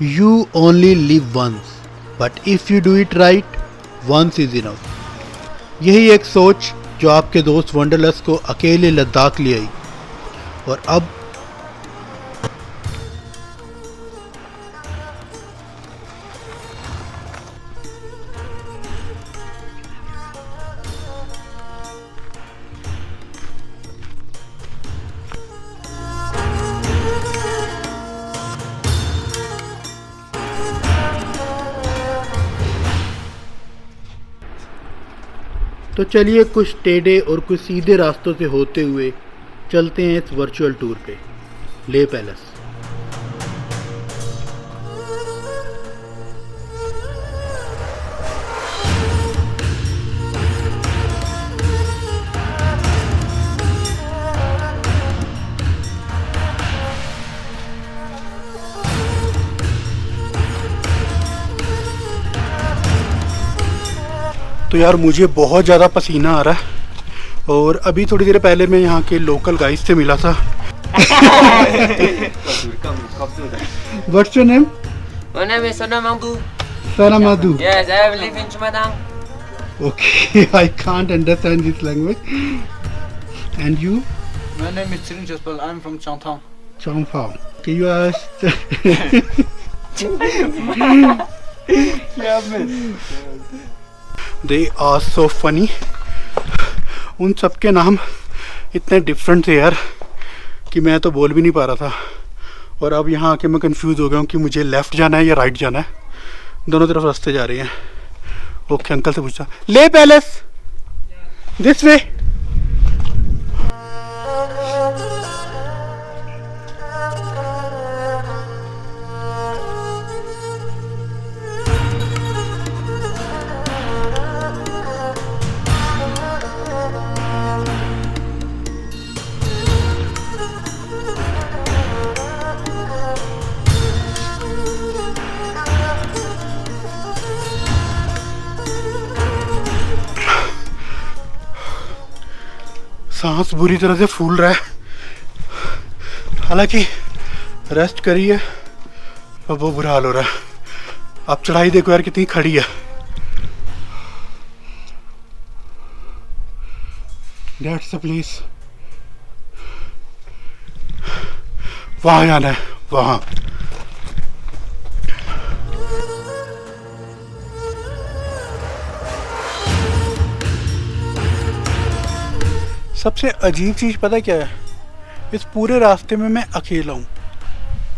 You only live once, but if you do it right, once is enough. यही एक सोच जो आपके दोस्त वंडरलस्ट को अकेले लद्दाख ले आई और अब तो चलिए कुछ टेढ़े और कुछ सीधे रास्तों से होते हुए चलते हैं इस वर्चुअल टूर पे ले पैलेस। तो यार मुझे बहुत ज़्यादा पसीना आ रहा है और अभी थोड़ी देर पहले मैं यहाँ के लोकल गाइड से मिला था। What's your name? My name is Sonamadu. Saramadu. Yes, I live in Chumadang. Okay, I can't understand this language. And you? My name is Chirin Jaspal. I'm from Changtang. Changfao. Can you ask? They are so funny. उन सब के नाम इतने different थे यार कि मैं तो बोल भी नहीं पा रहा था। और अब यहाँ आके मैं कंफ्यूज हो गया हूँ कि मुझे लेफ़्ट जाना है या राइट जाना है। दोनों तरफ रास्ते जा रहे हैं। ओके, अंकल से पूछा ले पैलेस दिस वे। सांस बुरी तरह से फूल रहा है, हालांकि रेस्ट करी है और वो बुरा हाल हो रहा है। अब चढ़ाई देखो यार कितनी खड़ी है। That's the place। वहाँ जाना है, वहाँ। सबसे अजीब चीज़ पता क्या है, इस पूरे रास्ते में मैं अकेला हूँ,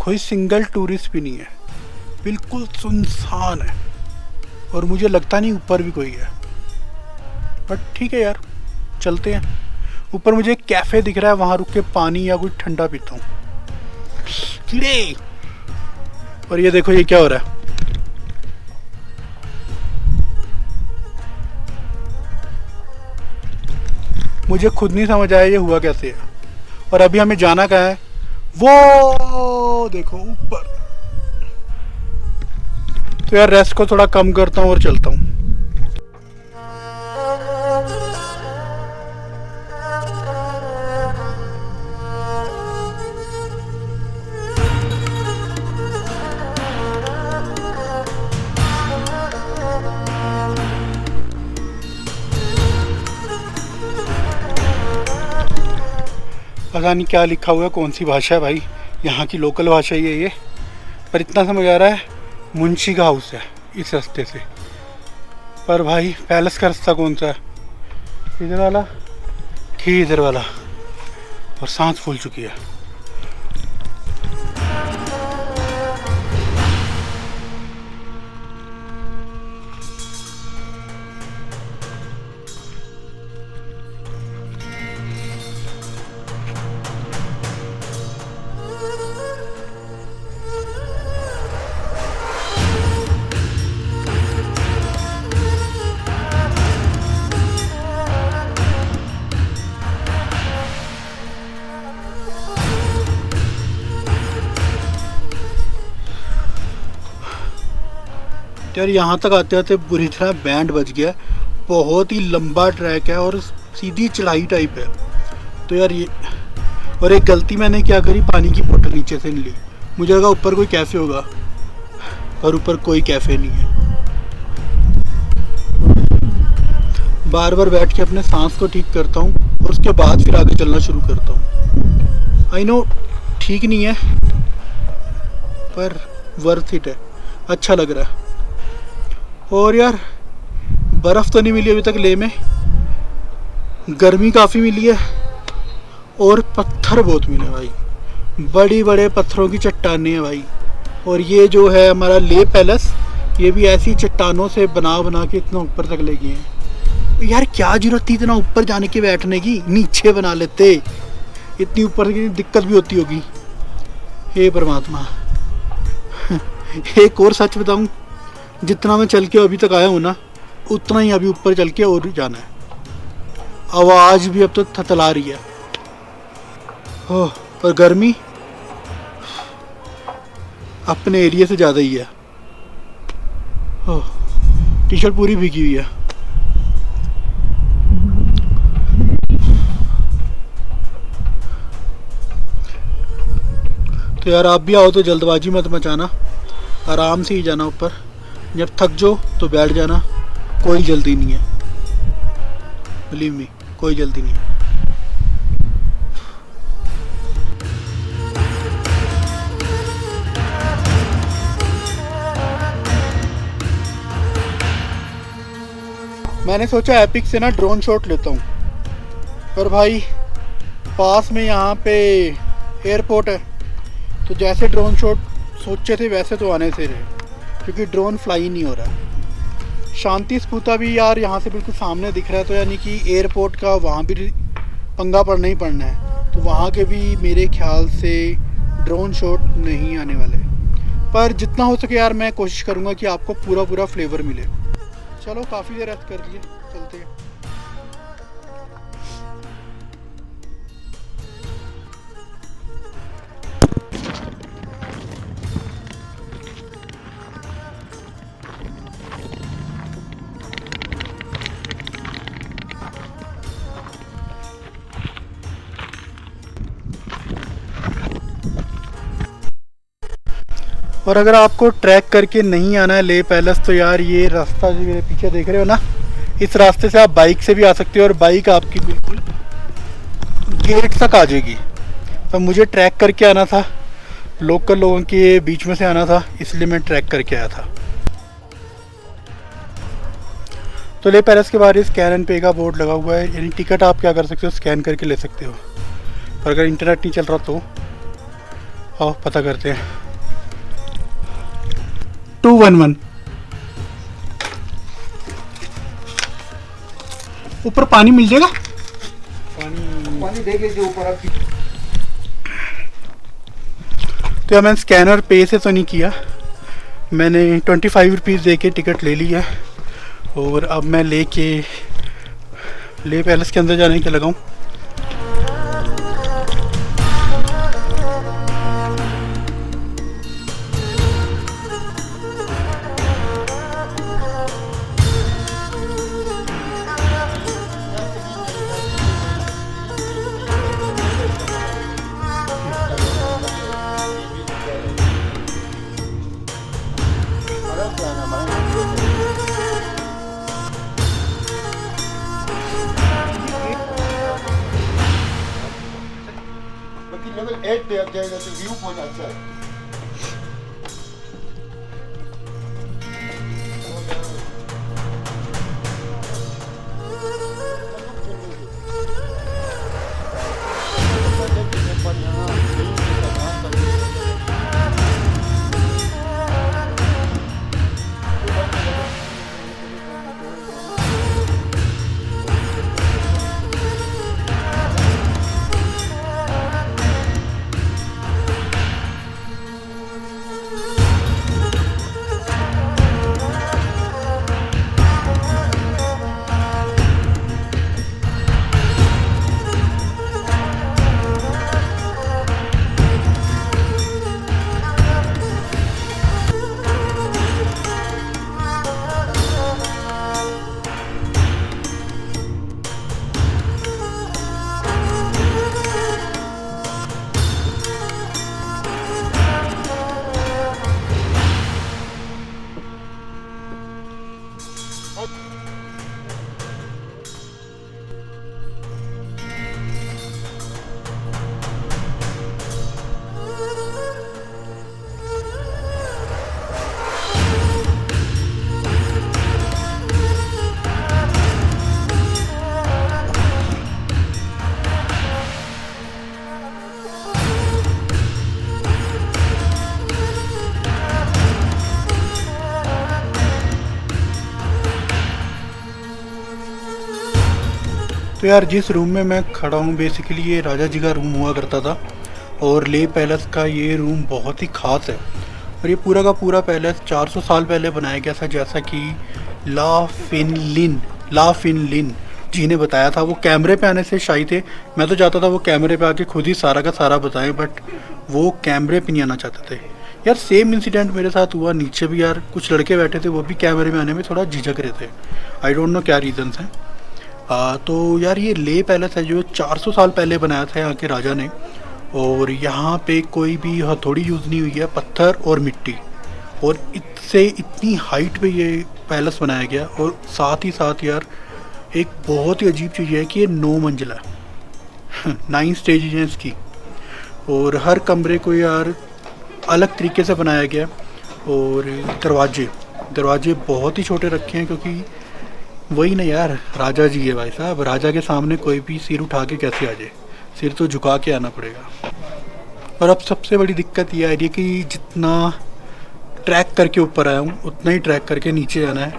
कोई सिंगल टूरिस्ट भी नहीं है, बिल्कुल सुनसान है और मुझे लगता नहीं ऊपर भी कोई है। बट ठीक है यार, चलते हैं ऊपर। मुझे एक कैफ़े दिख रहा है, वहाँ रुक के पानी या कुछ ठंडा पीता हूँ। कीड़े! और ये देखो ये क्या हो रहा है। मुझे खुद नहीं समझ आया ये हुआ कैसे है। और अभी हमें जाना कहाँ है, वो देखो ऊपर। तो यार रेस्ट को थोड़ा कम करता हूँ और चलता हूँ। पता नहीं क्या लिखा हुआ है, कौन सी भाषा है भाई, यहाँ की लोकल भाषा ही है ये। पर इतना समझ आ रहा है मुंशी का हाउस है इस रास्ते से। पर भाई पैलेस का रास्ता कौन सा है, इधर वाला कि इधर वाला? और सांस फूल चुकी है। यार यहाँ तक आते आते बुरी तरह बैंड बज गया। बहुत ही लंबा ट्रैक है और सीधी चढ़ाई टाइप है। तो यार ये, और एक गलती मैंने क्या करी, पानी की बोतल नीचे से नहीं ली। मुझे लगा ऊपर कोई कैफ़े होगा, और ऊपर कोई कैफ़े नहीं है। बार बार बैठ के अपने सांस को ठीक करता हूँ और उसके बाद फिर आगे चलना शुरू करता हूँ। आई नो ठीक नहीं है पर वर्थ इट है, अच्छा लग रहा है। और यार बर्फ़ तो नहीं मिली अभी तक लेह में, गर्मी काफ़ी मिली है और पत्थर बहुत मिले भाई, बड़ी बड़े पत्थरों की चट्टानें हैं भाई। और ये जो है हमारा लेह पैलेस, ये भी ऐसी चट्टानों से बना बना के इतना ऊपर तक ले गए हैं। यार क्या जरूरत थी इतना ऊपर जाने के बैठने की, नीचे बना लेते, इतनी ऊपर की दिक्कत भी होती होगी। हे परमात्मा। एक और सच बताऊं, जितना मैं चल के अभी तक आया हूँ ना, उतना ही अभी ऊपर चल के और जाना है। आवाज़ भी अब तो थतला रही है। ओह, और गर्मी अपने एरिया से ज़्यादा ही है। ओह, टी शर्ट पूरी भीगी हुई है। तो यार आप भी आओ तो जल्दबाजी मत मचाना, आराम से ही जाना ऊपर। जब थक जाओ तो बैठ जाना, कोई जल्दी नहीं है, बिलीव मी, कोई जल्दी नहीं है। मैंने सोचा एपिक से ना ड्रोन शॉट लेता हूँ, पर भाई पास में यहाँ पे एयरपोर्ट है, तो जैसे ड्रोन शॉट सोचे थे वैसे तो आने से रहे, क्योंकि ड्रोन फ्लाई नहीं हो रहा। शांति स्पूता भी यार यहाँ से बिल्कुल सामने दिख रहा है, तो यानी कि एयरपोर्ट का वहाँ भी पंगा पड़ना ही पड़ना है, तो वहाँ के भी मेरे ख्याल से ड्रोन शॉट नहीं आने वाले। पर जितना हो सके यार मैं कोशिश करूँगा कि आपको पूरा पूरा फ्लेवर मिले। चलो काफ़ी देर रेस्ट कर लिए, चलते हैं। और अगर आपको ट्रैक करके नहीं आना है लेह पैलेस, तो यार ये रास्ता जो मेरे पीछे देख रहे हो ना, इस रास्ते से आप बाइक से भी आ सकते हो और बाइक आपकी बिल्कुल गेट तक आ जाएगी। तो मुझे ट्रैक करके आना था, लोकल लोगों के बीच में से आना था, इसलिए मैं ट्रैक करके आया था। तो लेह पैलेस के बाहर स्कैन एंड पे का बोर्ड लगा हुआ है, यानी टिकट आप क्या कर सकते हो, स्कैन करके ले सकते हो। पर अगर इंटरनेट नहीं चल रहा तो आओ पता करते हैं। 211 ऊपर पानी मिल जाएगा, पानी देख लीजिए ऊपर आपकी। तो मैंने स्कैनर पे से तो नहीं किया, मैंने 25 रुपीज़ दे के टिकट ले ली है और अब मैं लेह पैलेस के अंदर जाने के लगा हूँ। लेवल 8 पे आप जाएगा तो व्यू पॉइंट अच्छा है। तो यार जिस रूम में मैं खड़ा हूँ बेसिकली ये राजा जी का रूम हुआ करता था और ले पैलेस का ये रूम बहुत ही ख़ास है। और ये पूरा का पूरा पैलेस 400 साल पहले बनाया गया था, जैसा कि ला फिन लिन जी ने बताया था। वो कैमरे पे आने से शाही थे। मैं तो चाहता था वो कैमरे पे आके खुद ही सारा का सारा बताएं, बट वो कैमरे पे नहीं आना चाहते थे। यार सेम इंसिडेंट मेरे साथ हुआ नीचे भी। यार कुछ लड़के बैठे थे, वो भी कैमरे में आने में थोड़ा झिझक रहे थे। आई डोंट नो क्या रीजंस हैं। तो यार ये ले पैलेस है जो 400 साल पहले बनाया था यहाँ के राजा ने। और यहाँ पे कोई भी हथौड़ी यूज़ नहीं हुई है, पत्थर और मिट्टी। और इससे इतनी हाइट पे ये पैलेस बनाया गया। और साथ ही साथ यार एक बहुत ही अजीब चीज़ है कि ये 9 मंजिला है 9 स्टेजेज हैं इसकी। और हर कमरे को यार अलग तरीके से बनाया गया। और दरवाजे बहुत ही छोटे रखे हैं, क्योंकि वही ना यार, राजा जी है भाई साहब। राजा के सामने कोई भी सिर उठा के कैसे आ जाए, सिर तो झुका के आना पड़ेगा। और अब सबसे बड़ी दिक्कत ये आ रही है कि जितना ट्रैक करके ऊपर आया हूँ उतना ही ट्रैक करके नीचे आना है।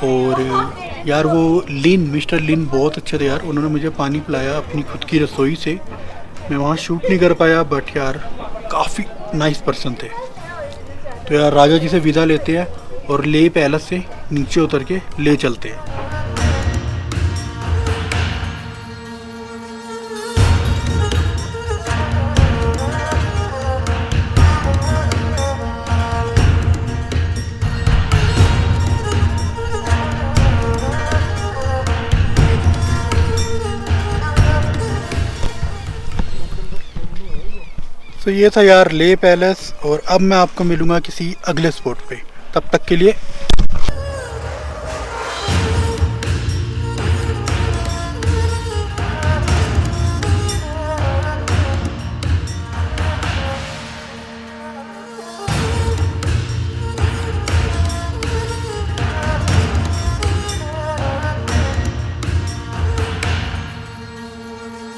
और यार वो मिस्टर लिन बहुत अच्छे थे यार। उन्होंने मुझे पानी पिलाया अपनी खुद की रसोई से। मैं वहाँ शूट नहीं कर पाया, बट यार काफ़ी नाइस पर्सन थे। तो यार राजा जी से विदा लेते हैं और ले पैलेस से नीचे उतर के ले चलते हैं। तो ये था यार ले पैलेस। और अब मैं आपको मिलूँगा किसी अगले स्पॉट पे। तब तक के लिए